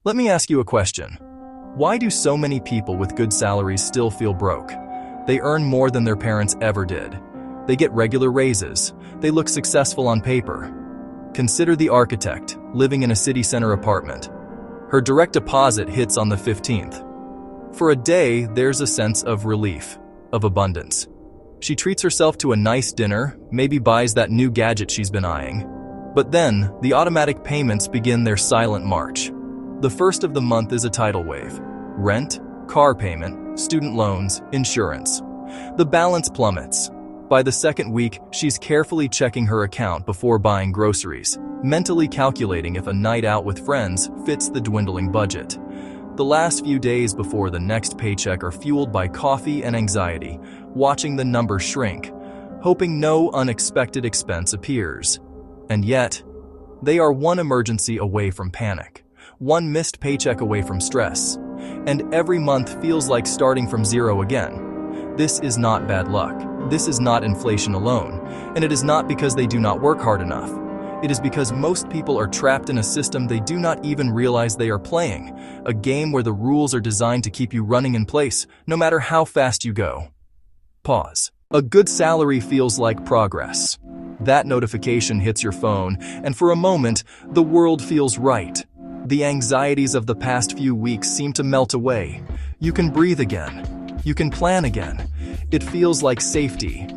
Let me ask you a question. Why do so many people with good salaries still feel broke? They earn more than their parents ever did. They get regular raises. They look successful on paper. Consider the architect living in a city center apartment. Her direct deposit hits on the 15th. For a day, there's a sense of relief, of abundance. She treats herself to a nice dinner, maybe buys that new gadget she's been eyeing. But then, the automatic payments begin their silent march. The first of the month is a tidal wave. Rent, car payment, student loans, insurance. The balance plummets. By the second week, she's carefully checking her account before buying groceries, mentally calculating if a night out with friends fits the dwindling budget. The last few days before the next paycheck are fueled by coffee and anxiety, watching the numbers shrink, hoping no unexpected expense appears. And yet, they are one emergency away from panic, one missed paycheck away from stress, and every month feels like starting from zero again. This is not bad luck. This is not inflation alone, and it is not because they do not work hard enough. It is because most people are trapped in a system they do not even realize they are playing, a game where the rules are designed to keep you running in place, no matter how fast you go. Pause. A good salary feels like progress. That notification hits your phone, and for a moment, the world feels right. The anxieties of the past few weeks seem to melt away. You can breathe again. You can plan again. It feels like safety.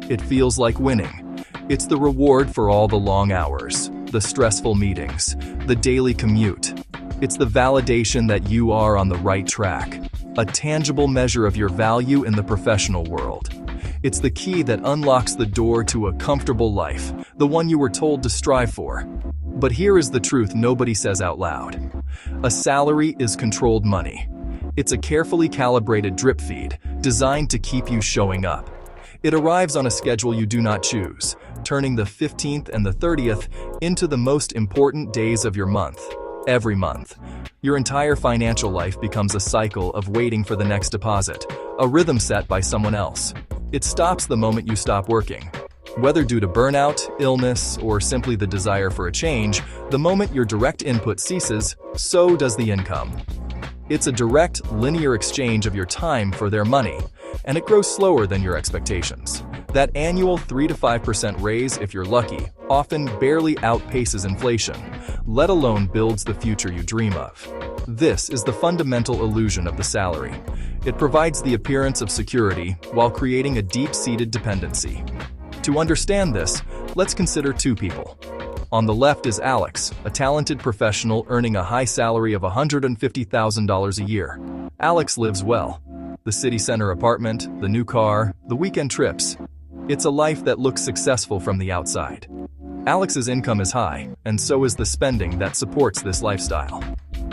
It feels like winning. It's the reward for all the long hours, the stressful meetings, the daily commute. It's the validation that you are on the right track, a tangible measure of your value in the professional world. It's the key that unlocks the door to a comfortable life, the one you were told to strive for. But here is the truth nobody says out loud. A salary is controlled money. It's a carefully calibrated drip feed designed to keep you showing up. It arrives on a schedule you do not choose, turning the 15th and the 30th into the most important days of your month. Every month, your entire financial life becomes a cycle of waiting for the next deposit, a rhythm set by someone else. It stops the moment you stop working. Whether due to burnout, illness, or simply the desire for a change, the moment your direct input ceases, so does the income. It's a direct, linear exchange of your time for their money, and it grows slower than your expectations. That annual 3 to 5% raise, if you're lucky, often barely outpaces inflation, let alone builds the future you dream of. This is the fundamental illusion of the salary. It provides the appearance of security while creating a deep-seated dependency. To understand this, let's consider two people. On the left is Alex, a talented professional earning a high salary of $150,000 a year. Alex lives well. The city center apartment, the new car, the weekend trips. It's a life that looks successful from the outside. Alex's income is high, and so is the spending that supports this lifestyle.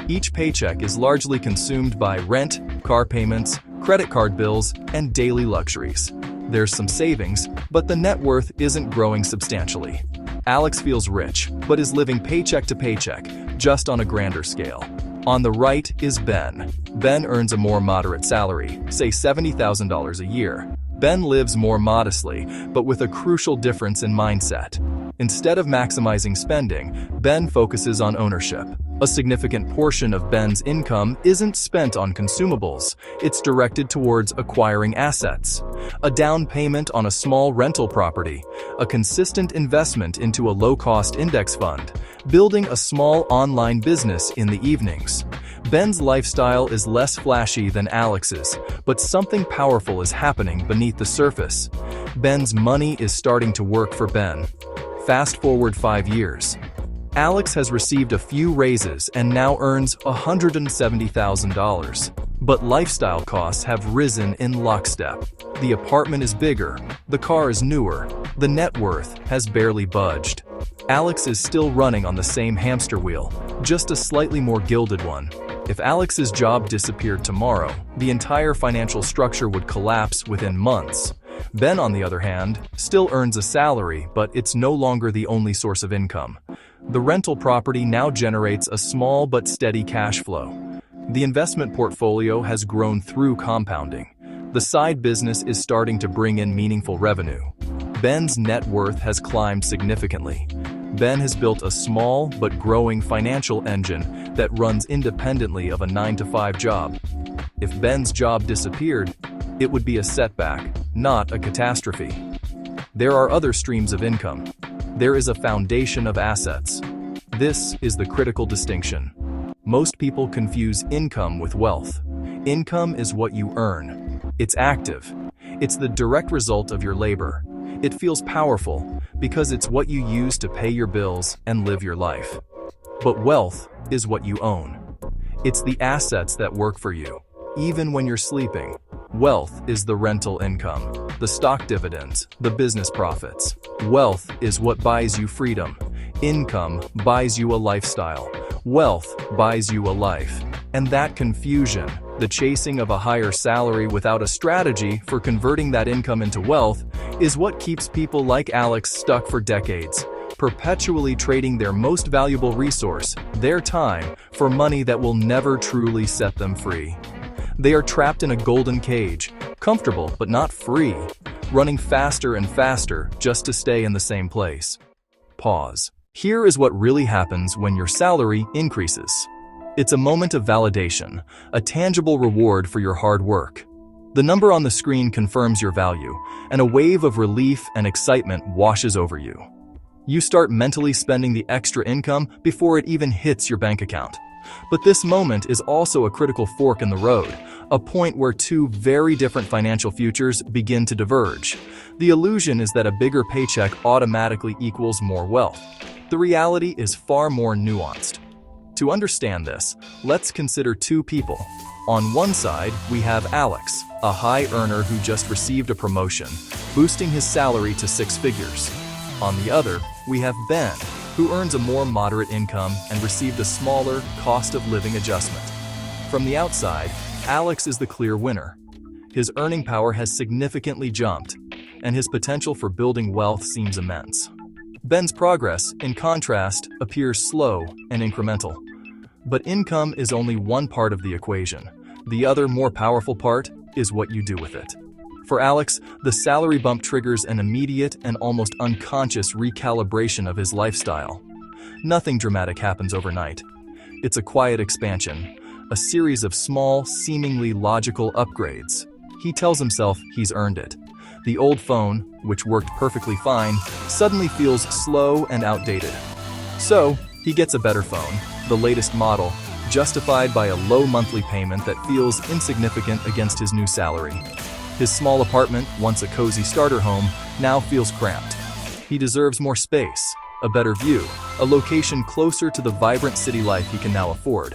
Each paycheck is largely consumed by rent, car payments, credit card bills, and daily luxuries. There's some savings, but the net worth isn't growing substantially. Alex feels rich, but is living paycheck to paycheck, just on a grander scale. On the right is Ben. Ben earns a more moderate salary, say $70,000 a year. Ben lives more modestly, but with a crucial difference in mindset. Instead of maximizing spending, Ben focuses on ownership. A significant portion of Ben's income isn't spent on consumables, it's directed towards acquiring assets. A down payment on a small rental property, a consistent investment into a low-cost index fund, building a small online business in the evenings. Ben's lifestyle is less flashy than Alex's, but something powerful is happening beneath the surface. Ben's money is starting to work for Ben. Fast forward 5 years. Alex has received a few raises and now earns $170,000. But lifestyle costs have risen in lockstep. The apartment is bigger, the car is newer, the net worth has barely budged. Alex is still running on the same hamster wheel, just a slightly more gilded one. If Alex's job disappeared tomorrow, the entire financial structure would collapse within months. Ben, on the other hand, still earns a salary, but it's no longer the only source of income. The rental property now generates a small but steady cash flow. The investment portfolio has grown through compounding. The side business is starting to bring in meaningful revenue. Ben's net worth has climbed significantly. Ben has built a small but growing financial engine that runs independently of a 9-to-5 job. If Ben's job disappeared, it would be a setback, not a catastrophe. There are other streams of income. There is a foundation of assets. This is the critical distinction. Most people confuse income with wealth. Income is what you earn. It's active. It's the direct result of your labor. It feels powerful because it's what you use to pay your bills and live your life. But wealth is what you own. It's the assets that work for you, even when you're sleeping. Wealth is the rental income, the stock dividends, the business profits. Wealth is what buys you freedom. Income buys you a lifestyle. Wealth buys you a life. And that confusion, the chasing of a higher salary without a strategy for converting that income into wealth, is what keeps people like Alex stuck for decades, perpetually trading their most valuable resource, their time, for money that will never truly set them free. They are trapped in a golden cage, comfortable but not free, running faster and faster just to stay in the same place. Pause. Here is what really happens when your salary increases. It's a moment of validation, a tangible reward for your hard work. The number on the screen confirms your value, and a wave of relief and excitement washes over you. You start mentally spending the extra income before it even hits your bank account. But this moment is also a critical fork in the road, a point where two very different financial futures begin to diverge. The illusion is that a bigger paycheck automatically equals more wealth. The reality is far more nuanced. To understand this, let's consider two people. On one side, we have Alex, a high earner who just received a promotion, boosting his salary to 6 figures. On the other, we have Ben, who earns a more moderate income and received a smaller cost of living adjustment. From the outside, Alex is the clear winner. His earning power has significantly jumped, and his potential for building wealth seems immense. Ben's progress, in contrast, appears slow and incremental. But income is only one part of the equation. The other, more powerful part is what you do with it. For Alex, the salary bump triggers an immediate and almost unconscious recalibration of his lifestyle. Nothing dramatic happens overnight. It's a quiet expansion, a series of small, seemingly logical upgrades. He tells himself he's earned it. The old phone, which worked perfectly fine, suddenly feels slow and outdated. So, he gets a better phone, the latest model, justified by a low monthly payment that feels insignificant against his new salary. His small apartment, once a cozy starter home, now feels cramped. He deserves more space, a better view, a location closer to the vibrant city life he can now afford.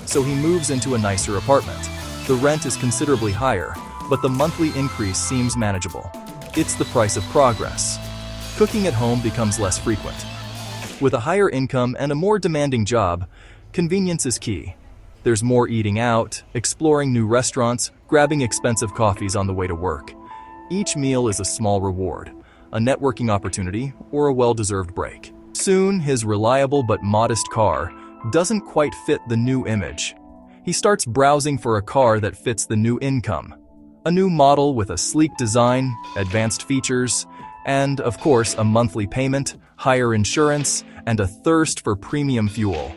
So he moves into a nicer apartment. The rent is considerably higher, but the monthly increase seems manageable. It's the price of progress. Cooking at home becomes less frequent. With a higher income and a more demanding job, convenience is key. There's more eating out, exploring new restaurants, grabbing expensive coffees on the way to work. Each meal is a small reward, a networking opportunity, or a well-deserved break. Soon, his reliable but modest car doesn't quite fit the new image. He starts browsing for a car that fits the new income. A new model with a sleek design, advanced features, and, of course, a monthly payment, higher insurance, and a thirst for premium fuel.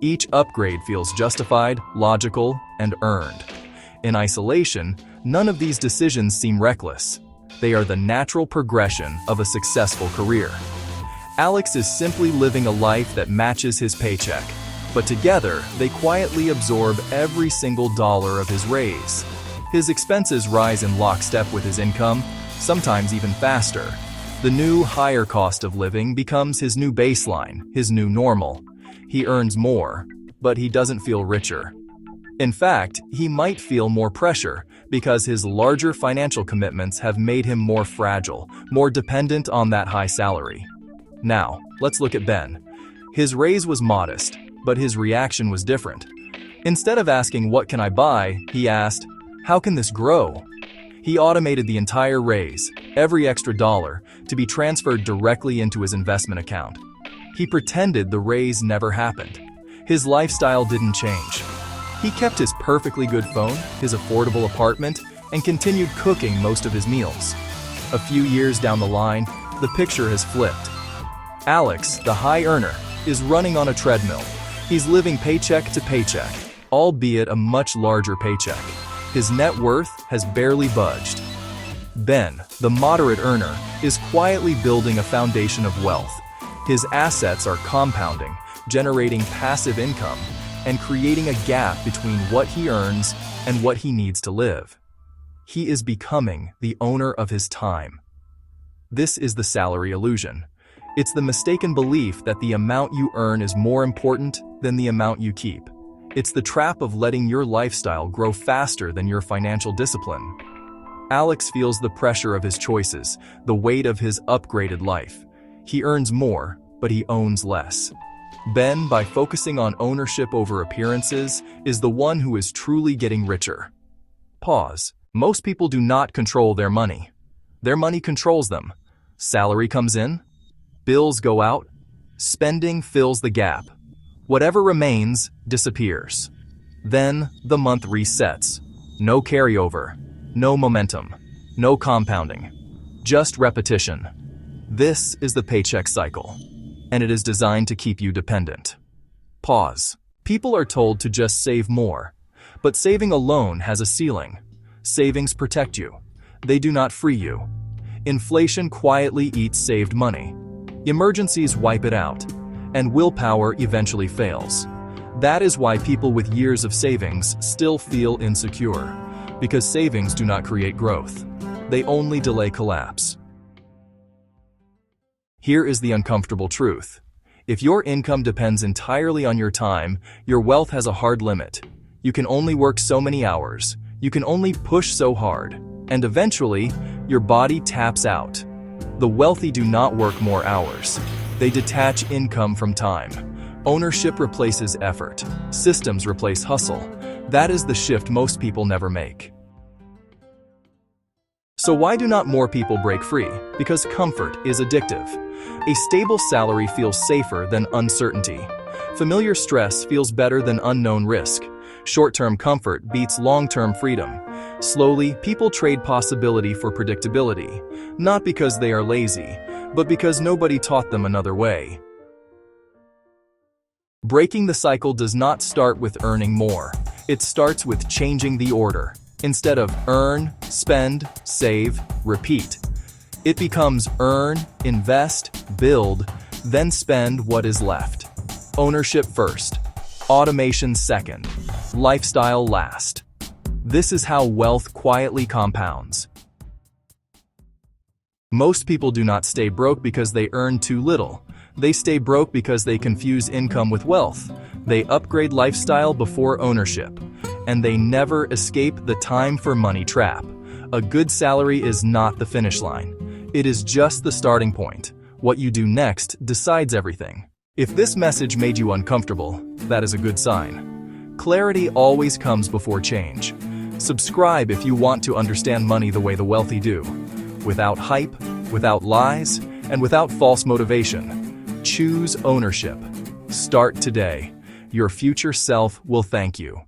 Each upgrade feels justified, logical, and earned. In isolation, none of these decisions seem reckless. They are the natural progression of a successful career. Alex is simply living a life that matches his paycheck, but together they quietly absorb every single dollar of his raise. His expenses rise in lockstep with his income, sometimes even faster. The new, higher cost of living becomes his new baseline, his new normal. He earns more, but he doesn't feel richer. In fact, he might feel more pressure because his larger financial commitments have made him more fragile, more dependent on that high salary. Now, let's look at Ben. His raise was modest, but his reaction was different. Instead of asking, "What can I buy?" he asked, "How can this grow?" He automated the entire raise, every extra dollar, to be transferred directly into his investment account. He pretended the raise never happened. His lifestyle didn't change. He kept his perfectly good phone, his affordable apartment, and continued cooking most of his meals. A few years down the line, the picture has flipped. Alex, the high earner, is running on a treadmill. He's living paycheck to paycheck, albeit a much larger paycheck. His net worth has barely budged. Ben, the moderate earner, is quietly building a foundation of wealth. His assets are compounding, generating passive income, and creating a gap between what he earns and what he needs to live. He is becoming the owner of his time. This is the salary illusion. It's the mistaken belief that the amount you earn is more important than the amount you keep. It's the trap of letting your lifestyle grow faster than your financial discipline. Alex feels the pressure of his choices, the weight of his upgraded life. He earns more, but he owns less. Ben, by focusing on ownership over appearances, is the one who is truly getting richer. Pause. Most people do not control their money. Their money controls them. Salary comes in, bills go out, spending fills the gap. Whatever remains disappears. Then the month resets. No carryover, no momentum, no compounding, just repetition. This is the paycheck cycle, and it is designed to keep you dependent. Pause. People are told to just save more, but saving alone has a ceiling. Savings protect you. They do not free you. Inflation quietly eats saved money. Emergencies wipe it out, and willpower eventually fails. That is why people with years of savings still feel insecure, because savings do not create growth. They only delay collapse. Here is the uncomfortable truth. If your income depends entirely on your time, your wealth has a hard limit. You can only work so many hours. You can only push so hard. And eventually, your body taps out. The wealthy do not work more hours. They detach income from time. Ownership replaces effort. Systems replace hustle. That is the shift most people never make. So why do not more people break free? Because comfort is addictive. A stable salary feels safer than uncertainty. Familiar stress feels better than unknown risk. Short-term comfort beats long-term freedom. Slowly, people trade possibility for predictability, not because they are lazy, but because nobody taught them another way. Breaking the cycle does not start with earning more. It starts with changing the order. Instead of earn, spend, save, repeat, it becomes earn, invest, build, then spend what is left. Ownership first, automation second, lifestyle last. This is how wealth quietly compounds. Most people do not stay broke because they earn too little. They stay broke because they confuse income with wealth. They upgrade lifestyle before ownership. And they never escape the time for money trap. A good salary is not the finish line. It is just the starting point. What you do next decides everything. If this message made you uncomfortable, that is a good sign. Clarity always comes before change. Subscribe if you want to understand money the way the wealthy do. Without hype, without lies, and without false motivation. Choose ownership. Start today. Your future self will thank you.